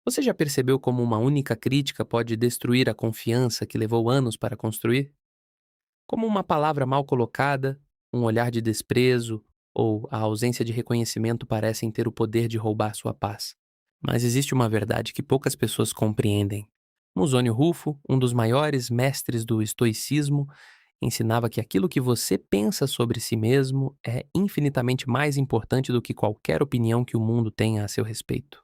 Você já percebeu como uma única crítica pode destruir a confiança que levou anos para construir? Como uma palavra mal colocada, um olhar de desprezo ou a ausência de reconhecimento parecem ter o poder de roubar sua paz. Mas existe uma verdade que poucas pessoas compreendem. Musônio Rufo, um dos maiores mestres do estoicismo, ensinava que aquilo que você pensa sobre si mesmo é infinitamente mais importante do que qualquer opinião que o mundo tenha a seu respeito.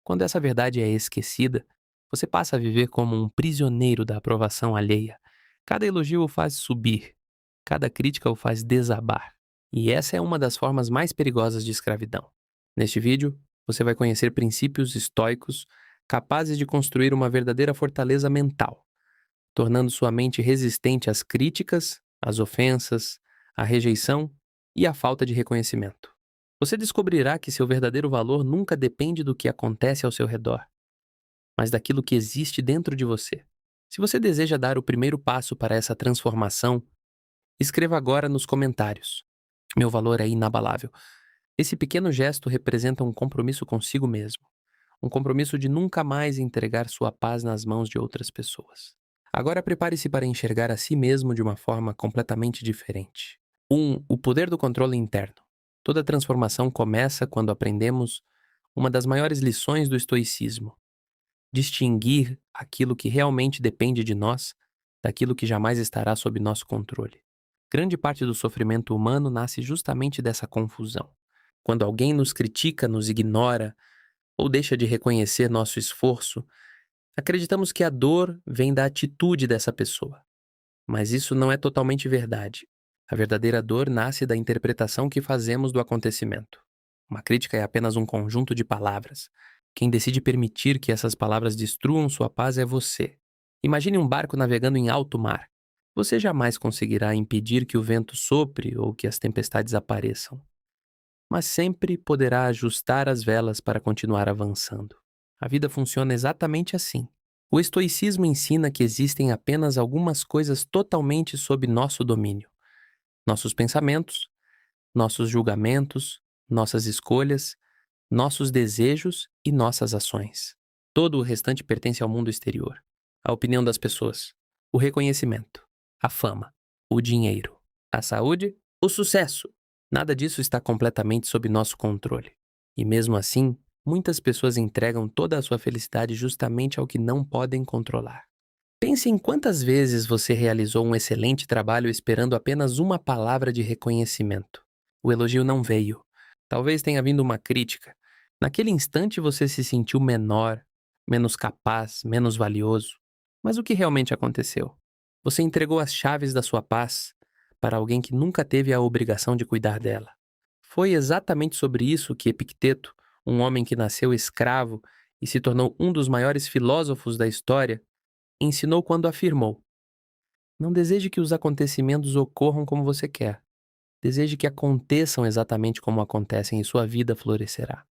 Quando essa verdade é esquecida, você passa a viver como um prisioneiro da aprovação alheia. Cada elogio o faz subir, cada crítica o faz desabar. E essa é uma das formas mais perigosas de escravidão. Neste vídeo, você vai conhecer princípios estoicos capazes de construir uma verdadeira fortaleza mental, tornando sua mente resistente às críticas, às ofensas, à rejeição e à falta de reconhecimento. Você descobrirá que seu verdadeiro valor nunca depende do que acontece ao seu redor, mas daquilo que existe dentro de você. Se você deseja dar o primeiro passo para essa transformação, escreva agora nos comentários. Meu valor é inabalável. Esse pequeno gesto representa um compromisso consigo mesmo. Um compromisso de nunca mais entregar sua paz nas mãos de outras pessoas. Agora prepare-se para enxergar a si mesmo de uma forma completamente diferente. O poder do controle interno. Toda transformação começa quando aprendemos uma das maiores lições do estoicismo: distinguir aquilo que realmente depende de nós daquilo que jamais estará sob nosso controle. Grande parte do sofrimento humano nasce justamente dessa confusão. Quando alguém nos critica, nos ignora ou deixa de reconhecer nosso esforço, acreditamos que a dor vem da atitude dessa pessoa. Mas isso não é totalmente verdade. A verdadeira dor nasce da interpretação que fazemos do acontecimento. Uma crítica é apenas um conjunto de palavras. Quem decide permitir que essas palavras destruam sua paz é você. Imagine um barco navegando em alto mar. Você jamais conseguirá impedir que o vento sopre ou que as tempestades apareçam, mas sempre poderá ajustar as velas para continuar avançando. A vida funciona exatamente assim. O estoicismo ensina que existem apenas algumas coisas totalmente sob nosso domínio: nossos pensamentos, nossos julgamentos, nossas escolhas, nossos desejos e nossas ações. Todo o restante pertence ao mundo exterior. A opinião das pessoas, o reconhecimento, a fama, o dinheiro, a saúde, o sucesso. Nada disso está completamente sob nosso controle. E mesmo assim, muitas pessoas entregam toda a sua felicidade justamente ao que não podem controlar. Pense em quantas vezes você realizou um excelente trabalho esperando apenas uma palavra de reconhecimento. O elogio não veio. Talvez tenha vindo uma crítica. Naquele instante você se sentiu menor, menos capaz, menos valioso. Mas o que realmente aconteceu? Você entregou as chaves da sua paz para alguém que nunca teve a obrigação de cuidar dela. Foi exatamente sobre isso que Epicteto, um homem que nasceu escravo e se tornou um dos maiores filósofos da história, ensinou quando afirmou: não deseje que os acontecimentos ocorram como você quer. Deseje que aconteçam exatamente como acontecem e sua vida florescerá.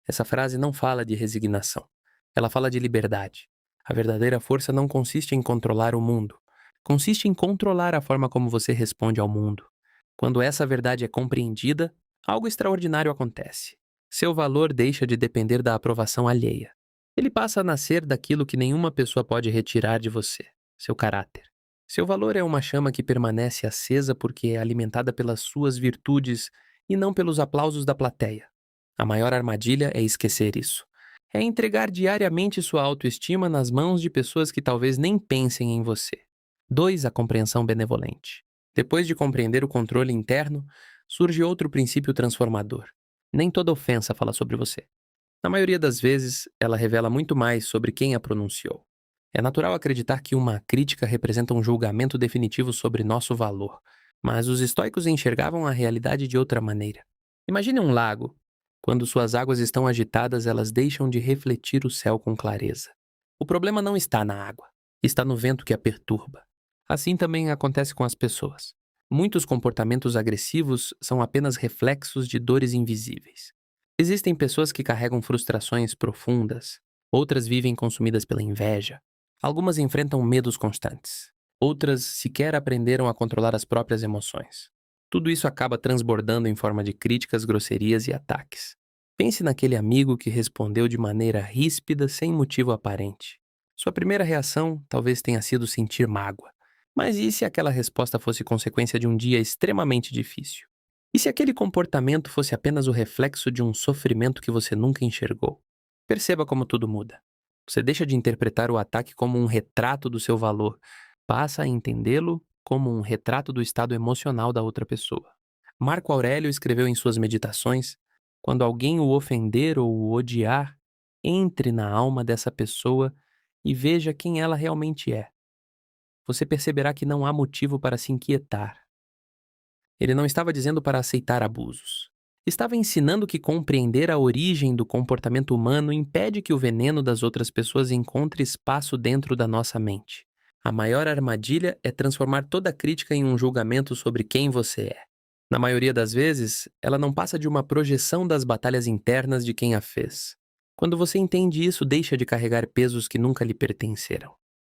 Essa frase não fala de resignação. Ela fala de liberdade. A verdadeira força não consiste em controlar o mundo. Consiste em controlar a forma como você responde ao mundo. Quando essa verdade é compreendida, algo extraordinário acontece. Seu valor deixa de depender da aprovação alheia. Ele passa a nascer daquilo que nenhuma pessoa pode retirar de você: seu caráter. Seu valor é uma chama que permanece acesa porque é alimentada pelas suas virtudes e não pelos aplausos da plateia. A maior armadilha é esquecer isso. É entregar diariamente sua autoestima nas mãos de pessoas que talvez nem pensem em você. 2. A compreensão benevolente. Depois de compreender o controle interno, surge outro princípio transformador. Nem toda ofensa fala sobre você. Na maioria das vezes, ela revela muito mais sobre quem a pronunciou. É natural acreditar que uma crítica representa um julgamento definitivo sobre nosso valor, mas os estoicos enxergavam a realidade de outra maneira. Imagine um lago. Quando suas águas estão agitadas, elas deixam de refletir o céu com clareza. O problema não está na água, está no vento que a perturba. Assim também acontece com as pessoas. Muitos comportamentos agressivos são apenas reflexos de dores invisíveis. Existem pessoas que carregam frustrações profundas, outras vivem consumidas pela inveja, algumas enfrentam medos constantes, outras sequer aprenderam a controlar as próprias emoções. Tudo isso acaba transbordando em forma de críticas, grosserias e ataques. Pense naquele amigo que respondeu de maneira ríspida, sem motivo aparente. Sua primeira reação talvez tenha sido sentir mágoa. Mas e se aquela resposta fosse consequência de um dia extremamente difícil? E se aquele comportamento fosse apenas o reflexo de um sofrimento que você nunca enxergou? Perceba como tudo muda. Você deixa de interpretar o ataque como um retrato do seu valor, passa a entendê-lo como um retrato do estado emocional da outra pessoa. Marco Aurélio escreveu em suas meditações: quando alguém o ofender ou o odiar, entre na alma dessa pessoa e veja quem ela realmente é. Você perceberá que não há motivo para se inquietar. Ele não estava dizendo para aceitar abusos. Estava ensinando que compreender a origem do comportamento humano impede que o veneno das outras pessoas encontre espaço dentro da nossa mente. A maior armadilha é transformar toda crítica em um julgamento sobre quem você é. Na maioria das vezes, ela não passa de uma projeção das batalhas internas de quem a fez. Quando você entende isso, deixa de carregar pesos que nunca lhe pertenceram.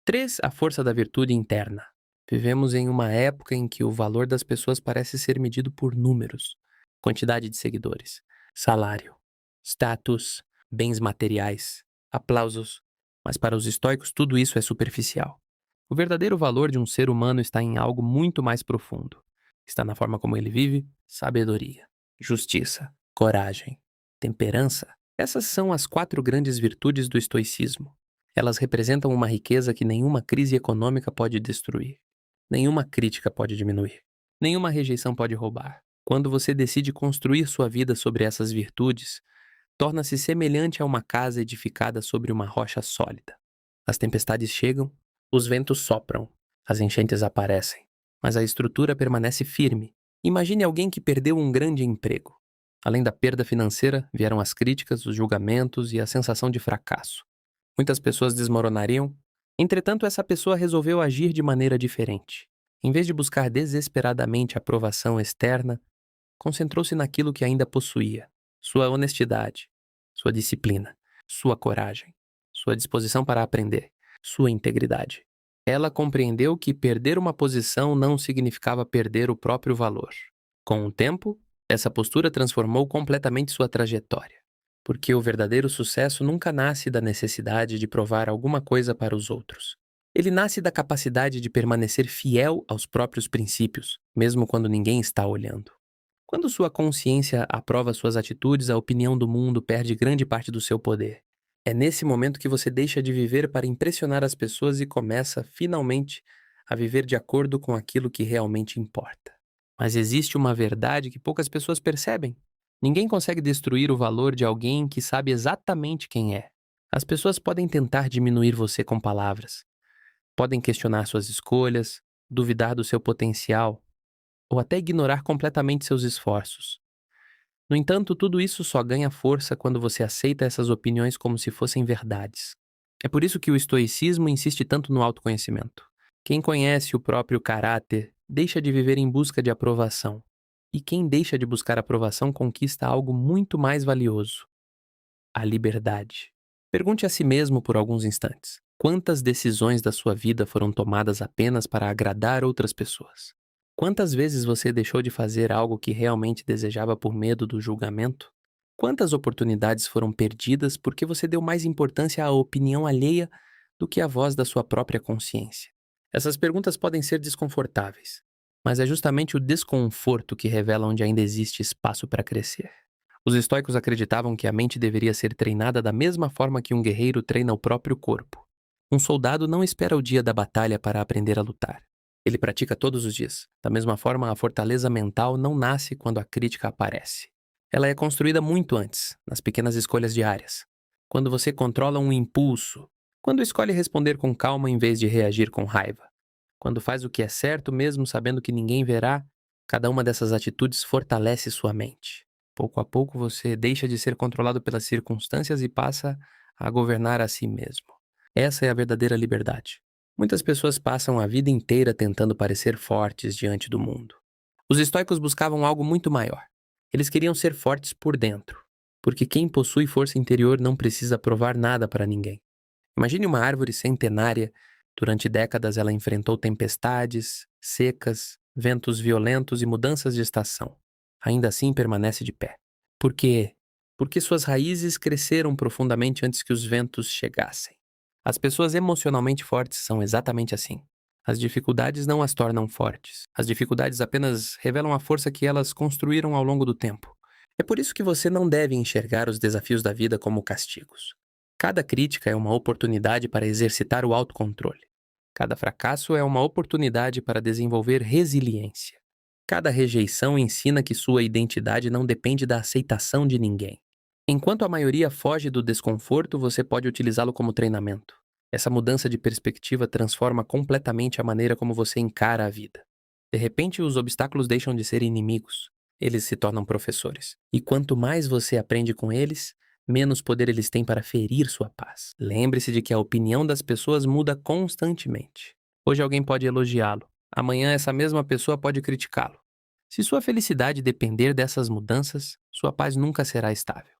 3. A força da virtude interna. Vivemos em uma época em que o valor das pessoas parece ser medido por números, quantidade de seguidores, salário, status, bens materiais, aplausos. Mas para os estoicos tudo isso é superficial. O verdadeiro valor de um ser humano está em algo muito mais profundo. Está na forma como ele vive, sabedoria, justiça, coragem, temperança. Essas são as 4 grandes virtudes do estoicismo. Elas representam uma riqueza que nenhuma crise econômica pode destruir. Nenhuma crítica pode diminuir. Nenhuma rejeição pode roubar. Quando você decide construir sua vida sobre essas virtudes, torna-se semelhante a uma casa edificada sobre uma rocha sólida. As tempestades chegam, os ventos sopram, as enchentes aparecem, mas a estrutura permanece firme. Imagine alguém que perdeu um grande emprego. Além da perda financeira, vieram as críticas, os julgamentos e a sensação de fracasso. Muitas pessoas desmoronariam. Entretanto, essa pessoa resolveu agir de maneira diferente. Em vez de buscar desesperadamente aprovação externa, concentrou-se naquilo que ainda possuía: sua honestidade, sua disciplina, sua coragem, sua disposição para aprender, sua integridade. Ela compreendeu que perder uma posição não significava perder o próprio valor. Com o tempo, essa postura transformou completamente sua trajetória. Porque o verdadeiro sucesso nunca nasce da necessidade de provar alguma coisa para os outros. Ele nasce da capacidade de permanecer fiel aos próprios princípios, mesmo quando ninguém está olhando. Quando sua consciência aprova suas atitudes, a opinião do mundo perde grande parte do seu poder. É nesse momento que você deixa de viver para impressionar as pessoas e começa, finalmente, a viver de acordo com aquilo que realmente importa. Mas existe uma verdade que poucas pessoas percebem. Ninguém consegue destruir o valor de alguém que sabe exatamente quem é. As pessoas podem tentar diminuir você com palavras, podem questionar suas escolhas, duvidar do seu potencial, ou até ignorar completamente seus esforços. No entanto, tudo isso só ganha força quando você aceita essas opiniões como se fossem verdades. É por isso que o estoicismo insiste tanto no autoconhecimento. Quem conhece o próprio caráter deixa de viver em busca de aprovação. E quem deixa de buscar aprovação conquista algo muito mais valioso: a liberdade. Pergunte a si mesmo por alguns instantes: quantas decisões da sua vida foram tomadas apenas para agradar outras pessoas? Quantas vezes você deixou de fazer algo que realmente desejava por medo do julgamento? Quantas oportunidades foram perdidas porque você deu mais importância à opinião alheia do que à voz da sua própria consciência? Essas perguntas podem ser desconfortáveis, mas é justamente o desconforto que revela onde ainda existe espaço para crescer. Os estoicos acreditavam que a mente deveria ser treinada da mesma forma que um guerreiro treina o próprio corpo. Um soldado não espera o dia da batalha para aprender a lutar. Ele pratica todos os dias. Da mesma forma, a fortaleza mental não nasce quando a crítica aparece. Ela é construída muito antes, nas pequenas escolhas diárias. Quando você controla um impulso, quando escolhe responder com calma em vez de reagir com raiva, quando faz o que é certo mesmo sabendo que ninguém verá, cada uma dessas atitudes fortalece sua mente. Pouco a pouco você deixa de ser controlado pelas circunstâncias e passa a governar a si mesmo. Essa é a verdadeira liberdade. Muitas pessoas passam a vida inteira tentando parecer fortes diante do mundo. Os estoicos buscavam algo muito maior. Eles queriam ser fortes por dentro, porque quem possui força interior não precisa provar nada para ninguém. Imagine uma árvore centenária. Durante décadas ela enfrentou tempestades, secas, ventos violentos e mudanças de estação. Ainda assim permanece de pé. Porque Porque suas raízes cresceram profundamente antes que os ventos chegassem. As pessoas emocionalmente fortes são exatamente assim. As dificuldades não as tornam fortes. As dificuldades apenas revelam a força que elas construíram ao longo do tempo. É por isso que você não deve enxergar os desafios da vida como castigos. Cada crítica é uma oportunidade para exercitar o autocontrole. Cada fracasso é uma oportunidade para desenvolver resiliência. Cada rejeição ensina que sua identidade não depende da aceitação de ninguém. Enquanto a maioria foge do desconforto, você pode utilizá-lo como treinamento. Essa mudança de perspectiva transforma completamente a maneira como você encara a vida. De repente, os obstáculos deixam de ser inimigos. Eles se tornam professores. E quanto mais você aprende com eles, menos poder eles têm para ferir sua paz. Lembre-se de que a opinião das pessoas muda constantemente. Hoje alguém pode elogiá-lo. Amanhã essa mesma pessoa pode criticá-lo. Se sua felicidade depender dessas mudanças, sua paz nunca será estável.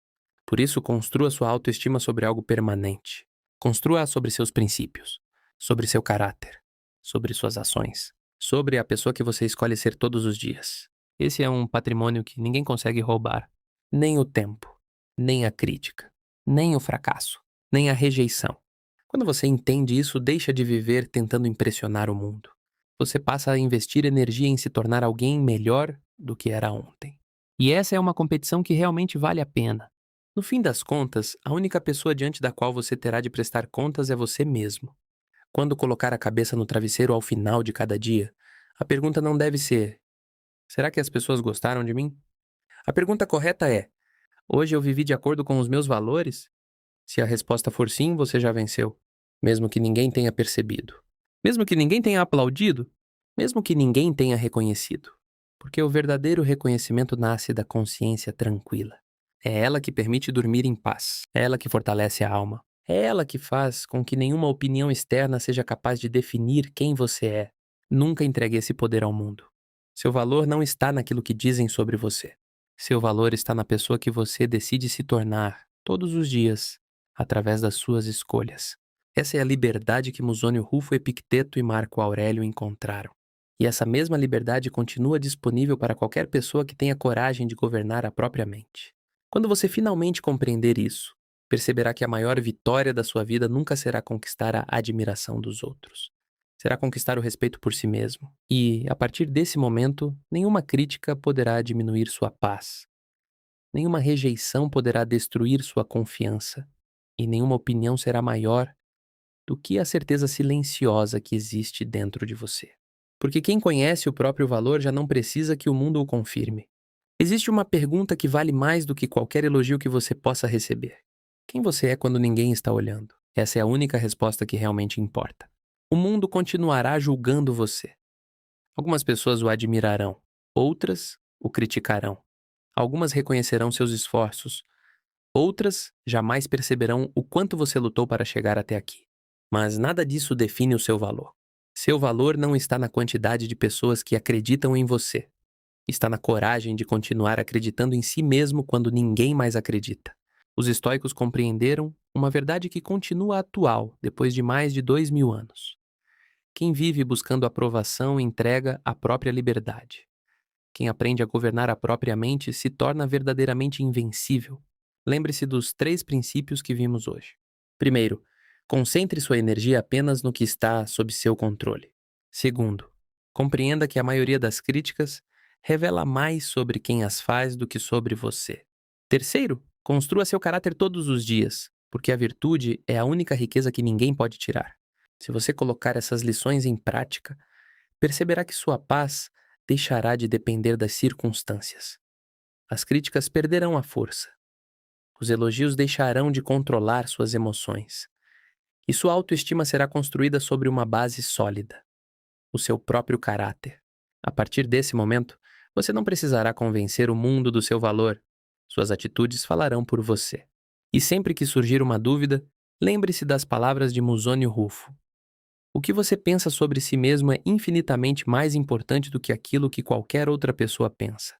Por isso, construa sua autoestima sobre algo permanente. Construa-a sobre seus princípios, sobre seu caráter, sobre suas ações, sobre a pessoa que você escolhe ser todos os dias. Esse é um patrimônio que ninguém consegue roubar. Nem o tempo, nem a crítica, nem o fracasso, nem a rejeição. Quando você entende isso, deixa de viver tentando impressionar o mundo. Você passa a investir energia em se tornar alguém melhor do que era ontem. E essa é uma competição que realmente vale a pena. No fim das contas, a única pessoa diante da qual você terá de prestar contas é você mesmo. Quando colocar a cabeça no travesseiro ao final de cada dia, a pergunta não deve ser: será que as pessoas gostaram de mim? A pergunta correta é: hoje eu vivi de acordo com os meus valores? Se a resposta for sim, você já venceu. Mesmo que ninguém tenha percebido. Mesmo que ninguém tenha aplaudido. Mesmo que ninguém tenha reconhecido. Porque o verdadeiro reconhecimento nasce da consciência tranquila. É ela que permite dormir em paz. É ela que fortalece a alma. É ela que faz com que nenhuma opinião externa seja capaz de definir quem você é. Nunca entregue esse poder ao mundo. Seu valor não está naquilo que dizem sobre você. Seu valor está na pessoa que você decide se tornar, todos os dias, através das suas escolhas. Essa é a liberdade que Musônio Rufo, Epicteto e Marco Aurélio encontraram. E essa mesma liberdade continua disponível para qualquer pessoa que tenha coragem de governar a própria mente. Quando você finalmente compreender isso, perceberá que a maior vitória da sua vida nunca será conquistar a admiração dos outros. Será conquistar o respeito por si mesmo. E, a partir desse momento, nenhuma crítica poderá diminuir sua paz. Nenhuma rejeição poderá destruir sua confiança. E nenhuma opinião será maior do que a certeza silenciosa que existe dentro de você. Porque quem conhece o próprio valor já não precisa que o mundo o confirme. Existe uma pergunta que vale mais do que qualquer elogio que você possa receber. Quem você é quando ninguém está olhando? Essa é a única resposta que realmente importa. O mundo continuará julgando você. Algumas pessoas o admirarão, outras o criticarão. Algumas reconhecerão seus esforços, outras jamais perceberão o quanto você lutou para chegar até aqui. Mas nada disso define o seu valor. Seu valor não está na quantidade de pessoas que acreditam em você. Está na coragem de continuar acreditando em si mesmo quando ninguém mais acredita. Os estoicos compreenderam uma verdade que continua atual depois de mais de 2000 anos. Quem vive buscando aprovação entrega a própria liberdade. Quem aprende a governar a própria mente se torna verdadeiramente invencível. Lembre-se dos 3 princípios que vimos hoje. Primeiro, concentre sua energia apenas no que está sob seu controle. Segundo, compreenda que a maioria das críticas revela mais sobre quem as faz do que sobre você. Terceiro, construa seu caráter todos os dias, porque a virtude é a única riqueza que ninguém pode tirar. Se você colocar essas lições em prática, perceberá que sua paz deixará de depender das circunstâncias. As críticas perderão a força. Os elogios deixarão de controlar suas emoções. E sua autoestima será construída sobre uma base sólida, o seu próprio caráter. A partir desse momento, você não precisará convencer o mundo do seu valor. Suas atitudes falarão por você. E sempre que surgir uma dúvida, lembre-se das palavras de Musônio Rufo. O que você pensa sobre si mesmo é infinitamente mais importante do que aquilo que qualquer outra pessoa pensa.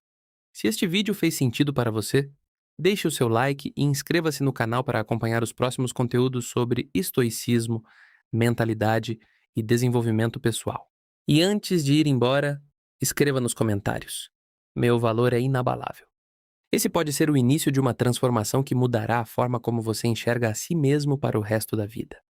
Se este vídeo fez sentido para você, deixe o seu like e inscreva-se no canal para acompanhar os próximos conteúdos sobre estoicismo, mentalidade e desenvolvimento pessoal. E antes de ir embora, escreva nos comentários: meu valor é inabalável. Esse pode ser o início de uma transformação que mudará a forma como você enxerga a si mesmo para o resto da vida.